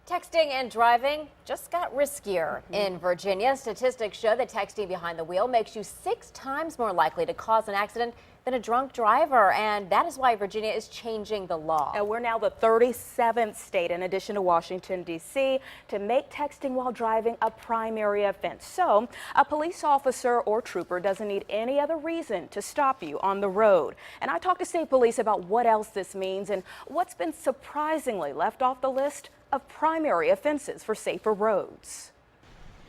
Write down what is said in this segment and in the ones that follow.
Texting and driving just got riskier. In Virginia, statistics show that texting behind the wheel makes you 6 times more likely to cause an accident than a drunk driver, and that is why Virginia is changing the law. And we're now the 37th state, in addition to Washington, D.C., to make texting while driving a primary offense. So a police officer or trooper doesn't need any other reason to stop you on the road. And I talked to state police about what else this means and what's been surprisingly left off the list of primary offenses for safer roads.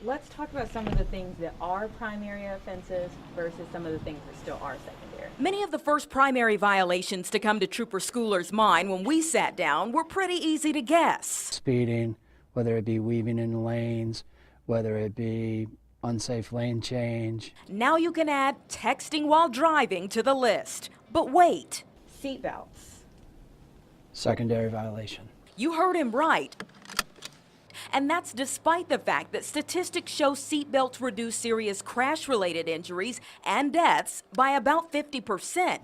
Let's talk about some of the things that are primary offenses versus some of the things that still are secondary. Many of the first primary violations to come to Trooper Schooler's mind when we sat down were pretty easy to guess. Speeding, whether it be weaving in lanes, whether it be unsafe lane change. Now you can add texting while driving to the list. But wait. Seatbelts. Secondary violation. You heard him right. And that's despite the fact that statistics show seatbelts reduce serious crash-related injuries and deaths by about 50%.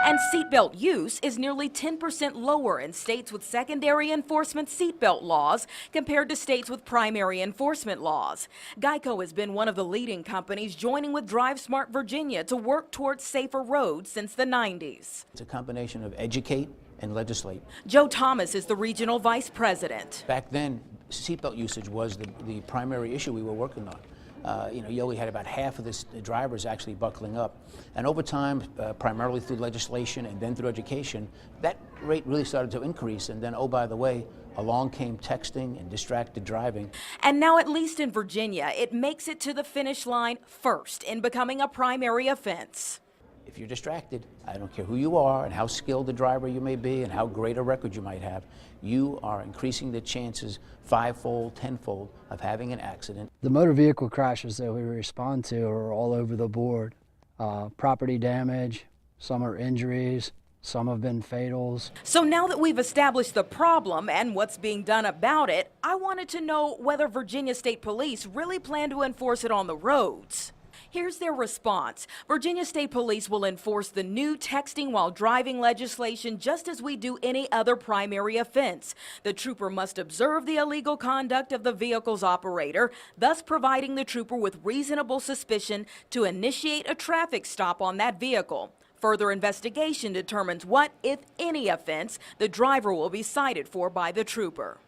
And seatbelt use is nearly 10% lower in states with secondary enforcement seatbelt laws compared to states with primary enforcement laws. Geico has been one of the leading companies joining with Drive Smart Virginia to work towards safer roads since the 90s. It's a combination of educate and legislate. Joe Thomas is the regional vice president. Back then, seatbelt usage was the primary issue we were working on. You only had about half of the drivers actually buckling up. And over time, primarily through legislation and then through education, that rate really started to increase. And then, oh, by the way, along came texting and distracted driving. And now, at least in Virginia, it makes it to the finish line first in becoming a primary offense. If you're distracted, I don't care who you are and how skilled a driver you may be and how great a record you might have, you are increasing the chances 5-fold, 10-fold of having an accident. The motor vehicle crashes that we respond to are all over the board. Property damage, some are injuries, some have been fatals. So now that we've established the problem and what's being done about it, I wanted to know whether Virginia State Police really plan to enforce it on the roads. Here's their response. Virginia State Police will enforce the new texting while driving legislation just as we do any other primary offense. The trooper must observe the illegal conduct of the vehicle's operator, thus providing the trooper with reasonable suspicion to initiate a traffic stop on that vehicle. Further investigation determines what, if any, offense the driver will be cited for by the trooper.